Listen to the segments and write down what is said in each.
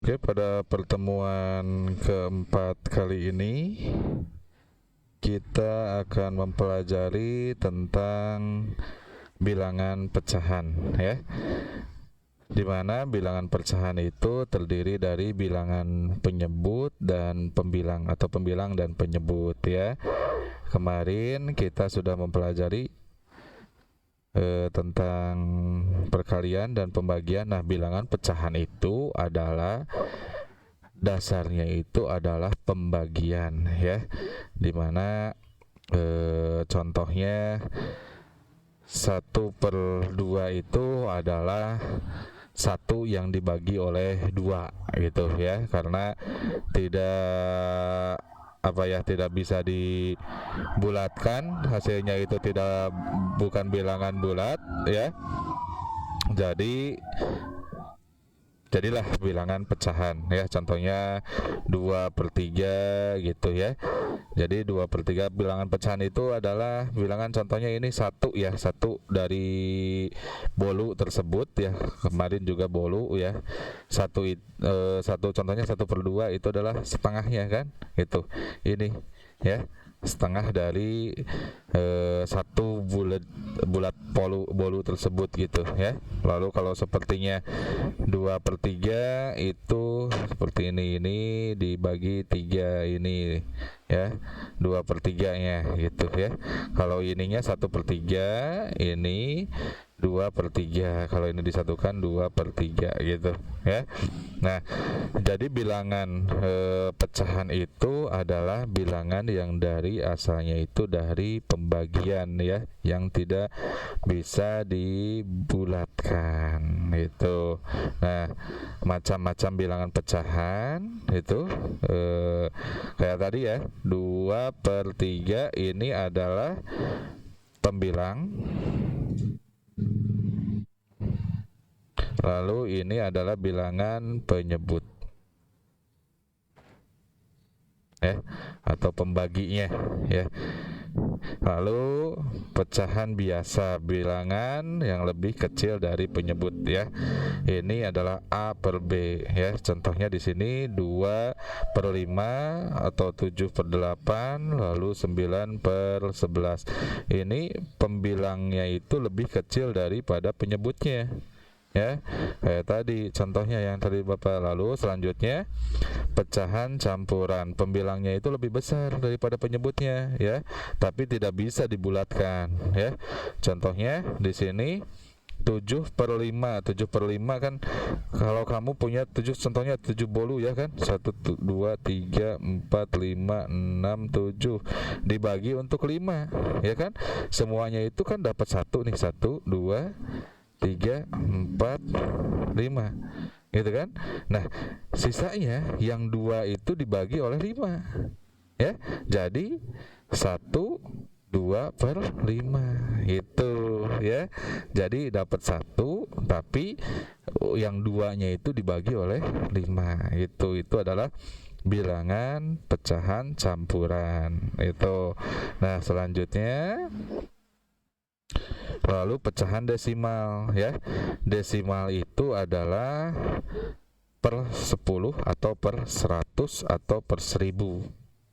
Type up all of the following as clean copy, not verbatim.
Oke, pada pertemuan keempat kali ini kita akan mempelajari tentang bilangan pecahan ya. Dimana bilangan pecahan itu terdiri dari bilangan penyebut dan pembilang atau pembilang dan penyebut ya. Kemarin kita sudah mempelajari tentang perkalian dan pembagian. Nah, bilangan pecahan itu adalah dasarnya itu adalah pembagian ya, dimana contohnya 1/2 itu adalah satu yang dibagi oleh 2 gitu ya, karena tidak tidak bisa dibulatkan, hasilnya itu bukan bilangan bulat ya, jadilah bilangan pecahan ya, contohnya 2/3 gitu ya. Jadi 2/3 bilangan pecahan itu adalah bilangan, contohnya ini satu ya, satu dari bolu tersebut ya, kemarin juga bolu ya. Satu contohnya 1/2 itu adalah setengahnya kan, itu ini ya, setengah dari satu bulat bolu tersebut gitu ya. Lalu kalau sepertinya 2/3 itu seperti ini dibagi 3 ini ya, 2/3 nya gitu ya. Kalau ininya 1/3, ini 2/3, kalau ini disatukan 2/3 gitu ya. Nah, jadi bilangan pecahan itu adalah bilangan yang dari asalnya itu dari pembagian ya, yang tidak bisa dibulatkan itu. Nah, macam-macam bilangan pecahan itu kayak tadi ya, 2/3 ini adalah pembilang, lalu ini adalah bilangan penyebut ya, atau pembaginya ya. Lalu pecahan biasa, bilangan yang lebih kecil dari penyebut ya. Ini adalah A/B ya. Contohnya di sini 2/5 atau 7/8, lalu 9/11. Ini pembilangnya itu lebih kecil daripada penyebutnya ya, kayak tadi contohnya yang tadi Bapak. Lalu selanjutnya pecahan campuran, pembilangnya itu lebih besar daripada penyebutnya ya, tapi tidak bisa dibulatkan ya. Contohnya di sini 7/5. 7/5 kan, kalau kamu punya 7, contohnya 7 bolu ya kan, 1 2 3 4 5 6 7 dibagi untuk 5 ya kan, semuanya itu kan dapat 1 nih, 1 2 3 4 5 gitu kan. Nah, sisanya yang 2 itu dibagi oleh 5 ya, jadi 1/2/5 itu ya. Jadi dapat 1, tapi yang 2-nya itu dibagi oleh 5. Itu adalah bilangan pecahan campuran itu. Nah, selanjutnya lalu pecahan desimal ya. Desimal itu adalah per 10 atau per 100 atau per 1000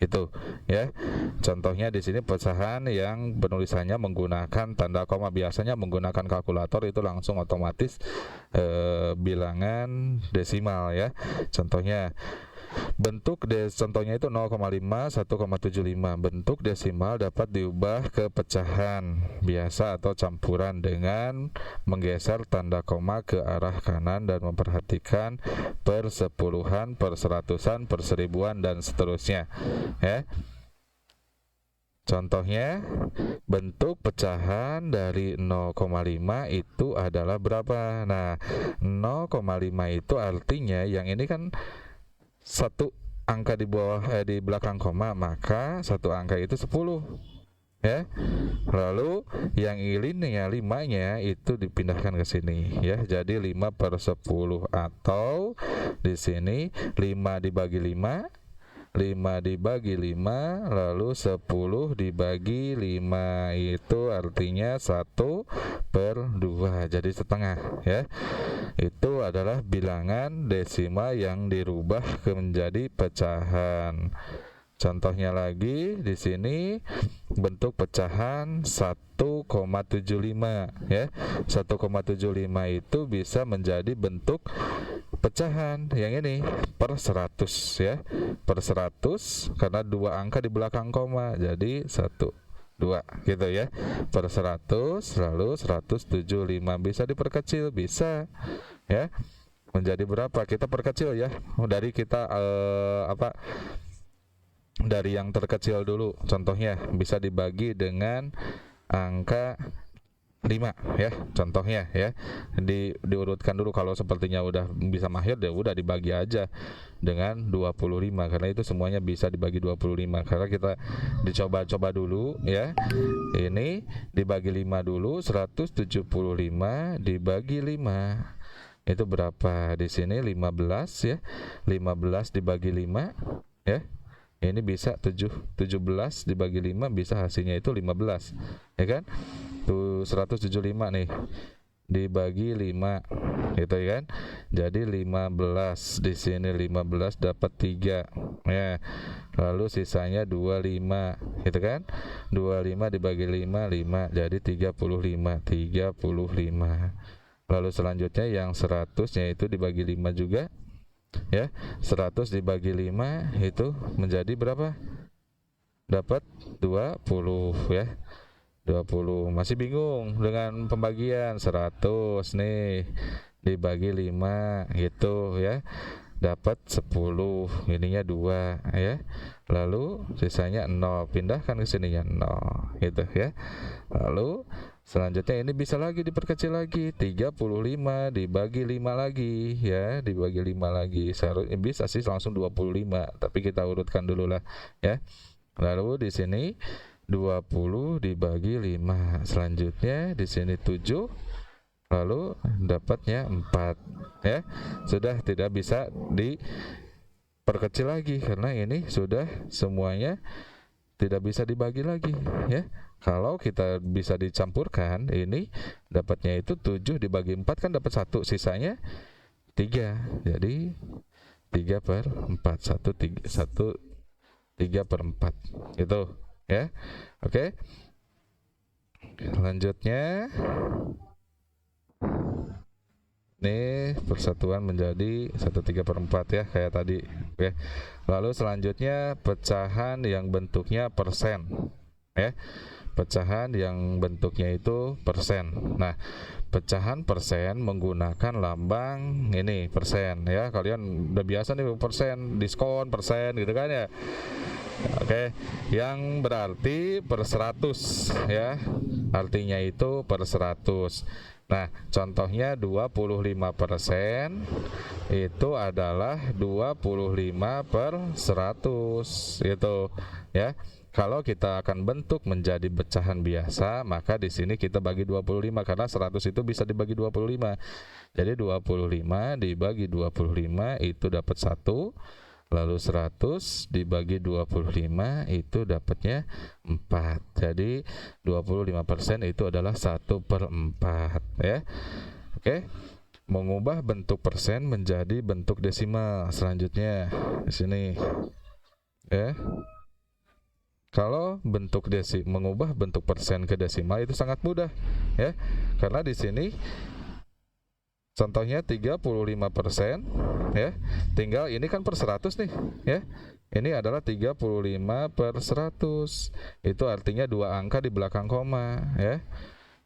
itu ya. Contohnya di sini pecahan yang penulisannya menggunakan tanda koma, biasanya menggunakan kalkulator itu langsung otomatis bilangan desimal ya. Contohnya contohnya itu 0,5 1,75. Bentuk desimal dapat diubah ke pecahan biasa atau campuran dengan menggeser tanda koma ke arah kanan dan memperhatikan per sepuluhan, per seratusan, per seribuan dan seterusnya ya. Contohnya, bentuk pecahan dari 0,5 itu adalah berapa? Nah, 0,5 itu artinya yang ini kan satu angka di bawah di belakang koma, maka satu angka itu 10 ya. Lalu yang ini 5-nya itu dipindahkan ke sini ya, jadi 5/10, atau di sini 5 dibagi 5 5 dibagi 5, lalu 10 dibagi 5, itu artinya 1/2, jadi setengah ya. Itu adalah bilangan desimal yang dirubah menjadi pecahan. Contohnya lagi di sini bentuk pecahan 1,75 ya. 1,75 itu bisa menjadi bentuk pecahan yang ini per 100 ya. Per 100 karena dua angka di belakang koma, jadi 1 2 gitu ya. Per 100 lalu 175 bisa diperkecil, bisa ya. Menjadi berapa? Kita perkecil ya. Dari kita dari yang terkecil dulu. Contohnya bisa dibagi dengan angka 5 ya, contohnya ya. Diurutkan dulu, kalau sepertinya udah bisa mahir ya udah dibagi aja dengan 25 karena itu semuanya bisa dibagi 25 karena kita dicoba-coba dulu ya. Ini dibagi 5 dulu, 175 dibagi 5 itu berapa? Di sini 15 ya. 15 dibagi 5 ya. Ini bisa 17 dibagi 5 bisa hasilnya itu 15 ya kan. Tuh 175 nih dibagi 5 gitu ya kan. Jadi 15 di sini 15 dapat 3 ya. Lalu sisanya 25 gitu kan. 25 dibagi 5 5 jadi 35. Lalu selanjutnya yang 100-nya itu dibagi 5 juga ya. 100 dibagi 5 itu menjadi berapa? Dapat 20 ya. 20. Masih bingung dengan pembagian? 100 nih dibagi 5 gitu ya. Dapat 10, ininya 2 ya. Lalu sisanya 0, pindahkan ke sininya 0 gitu ya. Lalu selanjutnya ini bisa lagi diperkecil lagi, 35 dibagi 5 lagi ya, dibagi 5 lagi. Seharusnya bisa sih langsung 25, tapi kita urutkan dulu lah ya. Lalu di sini 20 dibagi 5. Selanjutnya di sini 7. Lalu dapatnya 4 ya. Sudah tidak bisa diperkecil lagi karena ini sudah semuanya tidak bisa dibagi lagi ya. Kalau kita bisa dicampurkan, ini dapatnya itu 7 dibagi 4 kan dapat 1, sisanya 3. Jadi 3/4, 3/4 gitu ya. Oke. Selanjutnya ini persatuan menjadi 1/3 ya kayak tadi. Oke. Lalu selanjutnya pecahan yang bentuknya persen ya. Pecahan yang bentuknya itu persen. Nah, pecahan persen menggunakan lambang ini persen ya. Kalian udah biasa nih persen, diskon persen gitu kan ya. Oke, yang berarti per 100 ya. Artinya itu per 100. Nah, contohnya 25% itu adalah 25/100 gitu ya. Kalau kita akan bentuk menjadi pecahan biasa, maka di sini kita bagi 25 karena 100 itu bisa dibagi 25. Jadi 25 dibagi 25 itu dapat 1. Lalu 100 dibagi 25 itu dapatnya 4. Jadi 25% itu adalah 1/4 ya. Oke. Mengubah bentuk persen menjadi bentuk desimal selanjutnya di sini ya. Kalau bentuk mengubah bentuk persen ke desimal itu sangat mudah ya. Karena di sini contohnya 35% ya. Tinggal ini kan per 100 nih ya. Ini adalah 35/100. Itu artinya dua angka di belakang koma ya.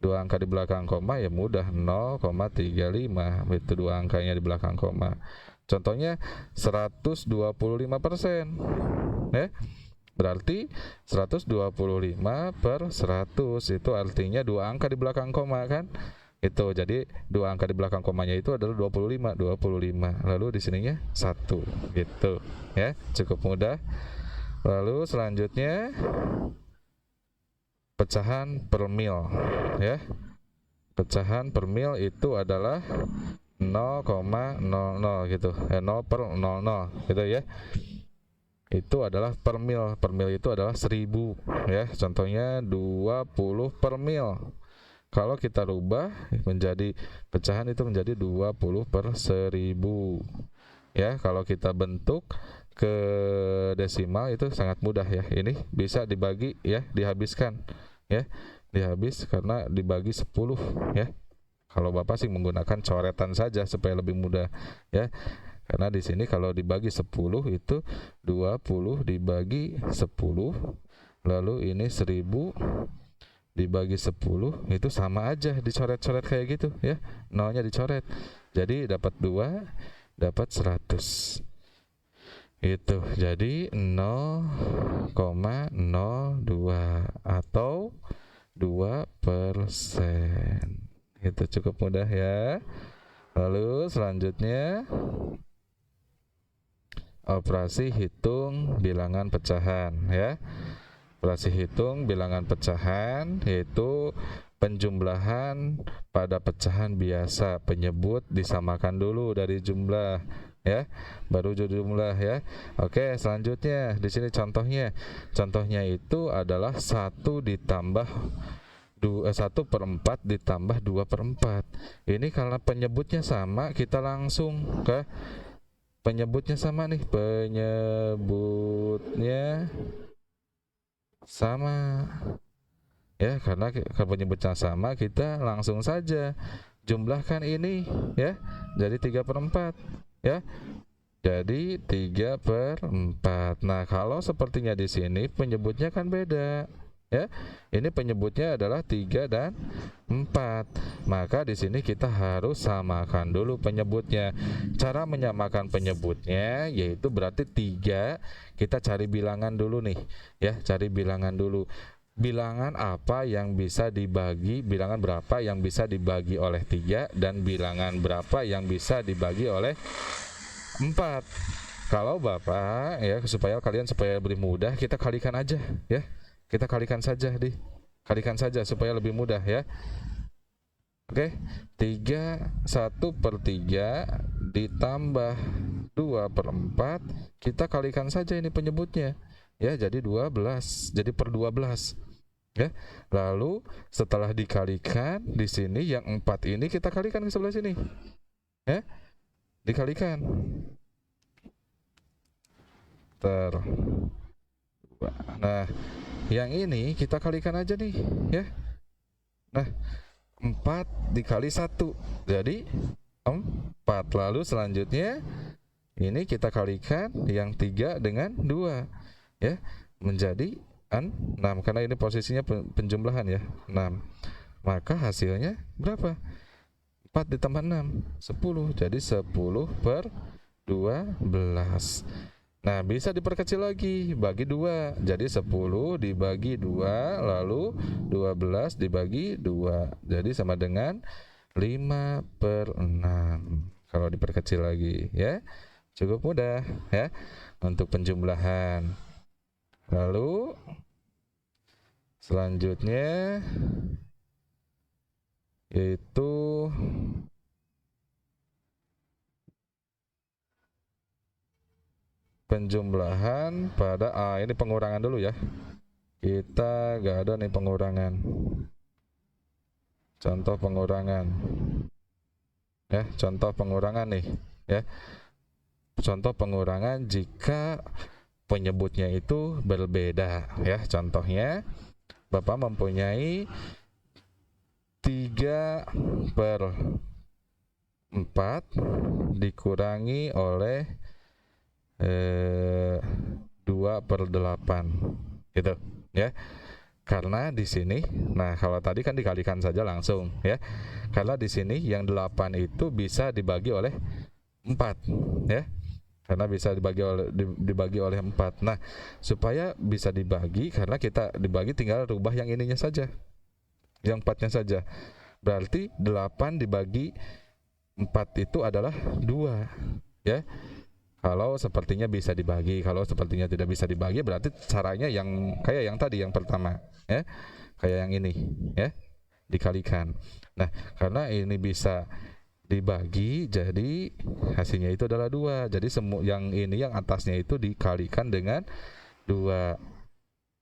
Dua angka di belakang koma ya mudah, 0,35 itu dua angkanya di belakang koma. Contohnya 125% ya. Berarti 125/100 itu artinya dua angka di belakang koma kan? Itu jadi dua angka di belakang komanya itu adalah 25. Lalu di sininya 1 gitu ya. Cukup mudah. Lalu selanjutnya pecahan per mil ya. Pecahan per mil itu adalah 0,00 gitu. 0/00 gitu ya. itu adalah per mil. Per mil itu adalah 1000 ya. Contohnya 20 per mil. Kalau kita rubah menjadi pecahan itu menjadi 20 per 1000 ya. Kalau kita bentuk ke desimal itu sangat mudah ya. Ini bisa dibagi ya, dihabiskan ya. Dihabis karena dibagi 10 ya. Kalau Bapak sih menggunakan coretan saja supaya lebih mudah ya. Karena di sini kalau dibagi 10 itu 20 dibagi 10, lalu ini 1000 dibagi 10 itu sama aja, dicoret-coret kayak gitu ya. Nolnya dicoret. Jadi dapat 2, dapat 100. Itu. Jadi 0,02 atau 2%. Itu cukup mudah ya. Lalu selanjutnya operasi hitung bilangan pecahan ya. Operasi hitung bilangan pecahan yaitu penjumlahan pada pecahan biasa. Penyebut disamakan dulu dari jumlah ya, baru jumlah ya. Oke, selanjutnya di sini contohnya. Contohnya itu adalah 1 ditambah 1/4 ditambah 2/4. Ini karena penyebutnya sama, kita langsung ke penyebutnya sama nih, penyebutnya sama ya. Karena penyebutnya sama, kita langsung saja jumlahkan ini ya, jadi 3/4 ya, jadi 3/4. Nah, kalau sepertinya di sini penyebutnya kan beda ya. Ini penyebutnya adalah 3 dan 4. Maka di sini kita harus samakan dulu penyebutnya. Cara menyamakan penyebutnya yaitu berarti 3 kita cari bilangan dulu nih ya, cari bilangan dulu. Bilangan apa yang bisa dibagi, bilangan berapa yang bisa dibagi oleh 3 dan bilangan berapa yang bisa dibagi oleh 4. Kalau Bapak ya, supaya lebih mudah, kita kalikan aja ya. Kita kalikan saja kalikan saja supaya lebih mudah ya. Oke, 1/3 ditambah 2/4, kita kalikan saja ini penyebutnya ya, jadi 12, jadi per 12 ya. Lalu setelah dikalikan di sini yang 4 ini kita kalikan ke sebelah sini ya, dikalikan nah, yang ini kita kalikan aja nih ya. Nah, 4 dikali 1 jadi 4. Lalu selanjutnya ini kita kalikan yang 3 dengan 2 ya, menjadi 6 karena ini posisinya penjumlahan ya, 6. Maka hasilnya berapa? 4 ditambah 6, 10. Jadi 10/12. Nah, bisa diperkecil lagi, bagi 2. Jadi 10 dibagi 2, lalu 12 dibagi 2. Jadi sama dengan 5/6. Kalau diperkecil lagi ya. Cukup mudah ya untuk penjumlahan. Lalu selanjutnya yaitu penjumlahan pada ini pengurangan dulu ya. Kita gak ada nih pengurangan. Contoh pengurangan ya, contoh pengurangan nih ya. Contoh pengurangan jika penyebutnya itu berbeda ya. Contohnya Bapak mempunyai 3/4 dikurangi oleh 2/8 gitu ya. Karena di sini, nah kalau tadi kan dikalikan saja langsung ya. Karena di sini yang 8 itu bisa dibagi oleh 4 ya. Karena bisa dibagi oleh 4. Nah, supaya bisa dibagi, karena kita dibagi tinggal rubah yang ininya saja, yang 4-nya saja. Berarti 8 dibagi 4 itu adalah 2 ya. Kalau sepertinya bisa dibagi, kalau sepertinya tidak bisa dibagi, berarti caranya yang kayak yang tadi, yang pertama ya, kayak yang ini ya, dikalikan. Nah, karena ini bisa dibagi jadi hasilnya itu adalah 2. Jadi semua yang ini yang atasnya itu dikalikan dengan 2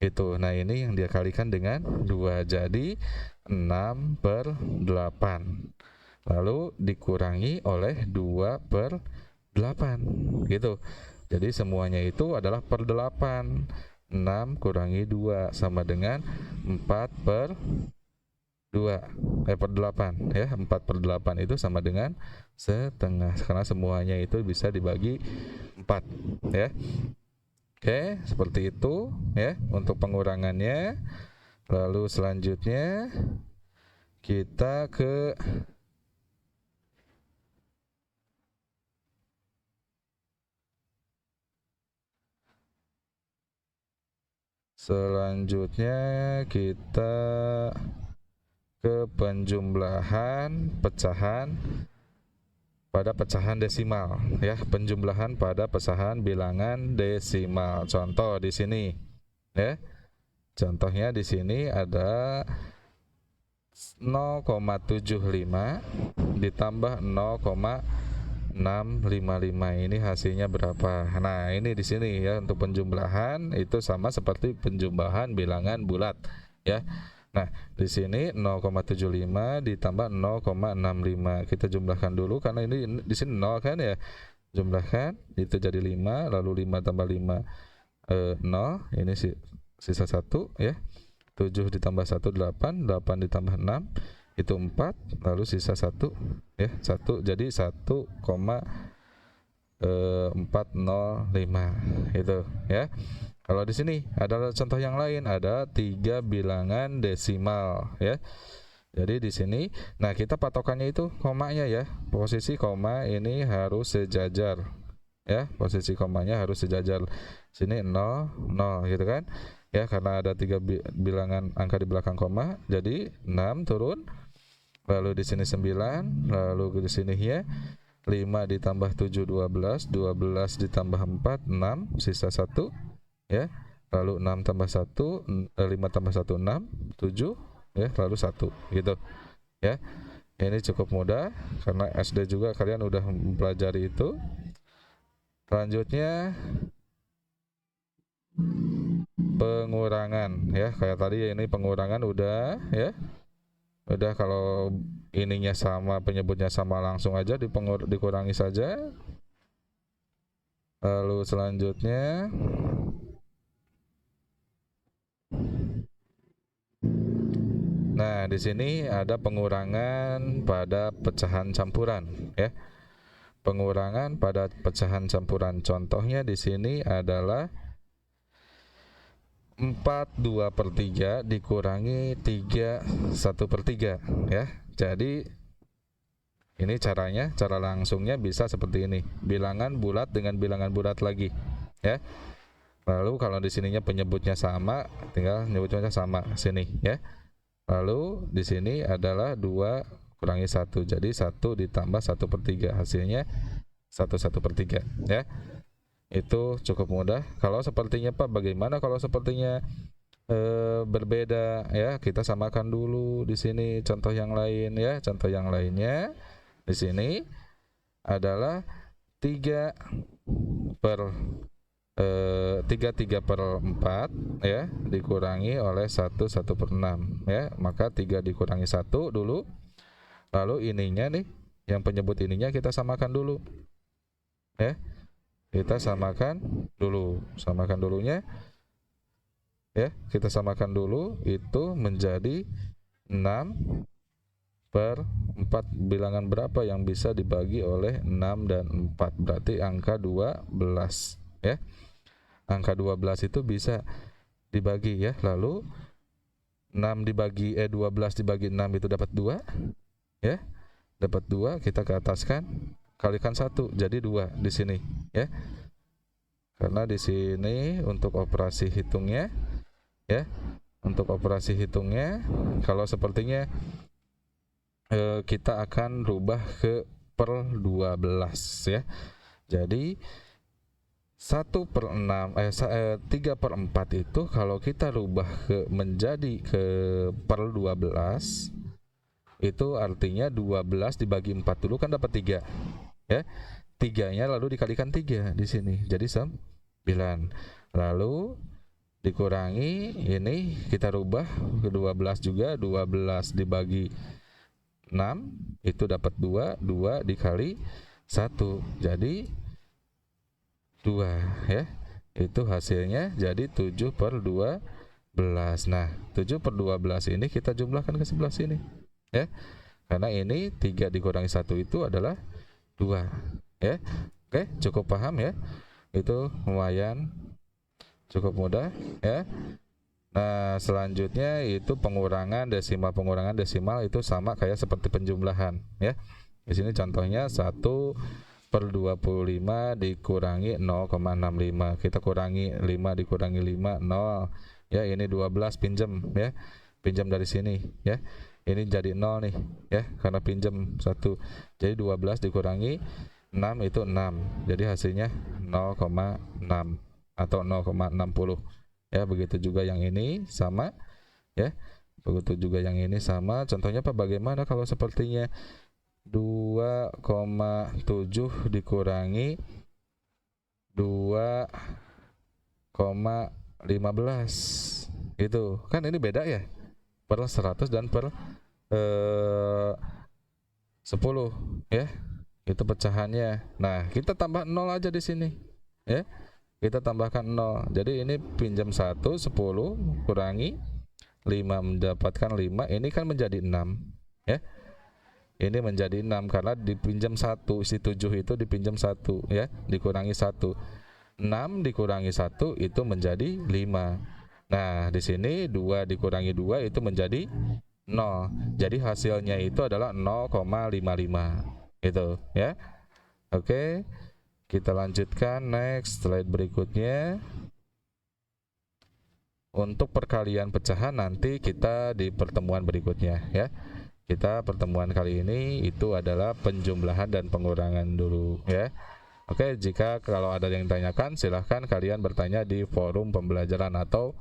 itu. Nah, ini yang dia kalikan dengan 2, jadi 6/8. Lalu dikurangi oleh 2/8 gitu. Jadi semuanya itu adalah per 8. 6 kurangi 2 sama dengan 4/2 per 8 ya. 4/8 itu sama dengan setengah, karena semuanya itu bisa dibagi 4 ya. Oke, seperti itu ya untuk pengurangannya. Lalu selanjutnya kita ke penjumlahan pecahan pada pecahan desimal ya, penjumlahan pada pecahan bilangan desimal. Contoh di sini ya. Contohnya di sini ada 0,75 ditambah 0,655. Ini hasilnya berapa? Nah, ini di sini ya untuk penjumlahan itu sama seperti penjumlahan bilangan bulat ya. Nah, di sini 0,75 ditambah 0,65. Kita jumlahkan dulu karena ini di sini 0 kan ya. Jumlahkan itu jadi 5, lalu 5 tambah 5 0, ini sisa 1 ya. 7 ditambah 1 8, 8 ditambah 6 itu 4, lalu sisa 1 ya, 1 jadi 1,405 itu ya. Kalau di sini ada contoh yang lain, ada 3 bilangan desimal ya. Jadi di sini, nah kita patokannya itu komanya ya. Posisi koma ini harus sejajar ya. Posisi komanya harus sejajar. Sini 0 0 gitu kan. Ya, karena ada 3 bilangan angka di belakang koma, jadi 6 turun. Lalu di sini 9, lalu di sini ya 5 ditambah 7 12, 12 ditambah 4 6, sisa 1 ya. Lalu 6 tambah 1 5 tambah 1 6, 7 ya, lalu 1 gitu ya. Ini cukup mudah karena SD juga kalian udah mempelajari itu. Selanjutnya pengurangan ya, kayak tadi ya, ini pengurangan udah ya. Udah, kalau ininya sama, penyebutnya sama, langsung aja dikurangi saja. Lalu selanjutnya nah, di sini ada pengurangan pada pecahan campuran ya. Pengurangan pada pecahan campuran. Contohnya di sini adalah 4/2/3 dikurangi 3/1/3 ya. Jadi ini caranya, cara langsungnya bisa seperti ini. Bilangan bulat dengan bilangan bulat lagi ya. Lalu kalau di sininya penyebutnya sama, tinggal nyebutnya sama sini ya. Lalu di sini adalah 2 kurangi 1, jadi 1 ditambah 1/3, hasilnya 1/1/3 ya. Itu cukup mudah. Kalau sepertinya Pak, bagaimana kalau sepertinya berbeda ya? Kita samakan dulu di sini contoh yang lain ya. Contoh yang lainnya di sini adalah 3/4 ya dikurangi oleh 1/1/6 ya. Maka 3 dikurangi 1 dulu. Lalu ininya nih, yang penyebut ininya kita samakan dulu ya. Kita samakan dulunya ya. Kita samakan dulu, itu menjadi 6/4. Bilangan berapa yang bisa dibagi oleh 6 dan 4? Berarti angka 12 ya. Angka 12 itu bisa dibagi ya. Lalu 12 dibagi 6 itu dapat 2 ya. Dapat 2, kita ke ataskan, kalikan 1 jadi 2 di sini ya. Karena di sini untuk operasi hitungnya ya. Untuk operasi hitungnya kalau sepertinya kita akan rubah ke per 12 ya. Jadi 3/4 itu kalau kita rubah menjadi ke per 12 itu artinya 12 dibagi 4 dulu kan dapat 3 ya. 3-nya lalu dikalikan 3 di sini jadi 9. Lalu dikurangi ini kita rubah ke 12 juga, 12 dibagi 6 itu dapat 2, 2 dikali 1 jadi 2 ya. Itu hasilnya jadi 7/12. Nah 7/12 ini kita jumlahkan ke sebelah sini ya, karena ini 3 dikurangi 1 itu adalah 2 ya. Oke, cukup paham ya, itu lumayan cukup mudah ya. Nah selanjutnya itu pengurangan desimal itu sama kayak seperti penjumlahan ya. Di sini contohnya 1/25 dikurangi 0,65, kita kurangi 5 dikurangi 5 0 ya. Ini 12 pinjam ya, pinjam dari sini ya, ini jadi 0 nih ya karena pinjam 1, jadi 12 dikurangi 6 itu 6, jadi hasilnya 0,6 atau 0,60 ya. Begitu juga yang ini sama ya, begitu juga yang ini sama. Contohnya apa, bagaimana kalau sepertinya 2,7 dikurangi 2,15 itu kan ini beda ya, per 100 dan per 10 ya, itu pecahannya. Nah kita tambah 0 aja di sini ya, kita tambahkan 0. Jadi ini pinjam 1 10 kurangi 5 mendapatkan 5, ini kan menjadi 6 ya. Ini menjadi 6 karena dipinjam 1, si 7 itu dipinjam 1 ya, dikurangi 1. 6 dikurangi 1 itu menjadi 5. Nah, di sini 2 dikurangi 2 itu menjadi 0. Jadi hasilnya itu adalah 0,55 itu ya. Oke. Kita lanjutkan next slide berikutnya. Untuk perkalian pecahan nanti kita di pertemuan berikutnya ya. Kita pertemuan kali ini itu adalah penjumlahan dan pengurangan dulu ya. Oke, jika kalau ada yang ditanyakan silahkan kalian bertanya di forum pembelajaran atau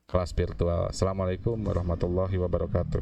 kelas virtual. Assalamualaikum warahmatullahi wabarakatuh.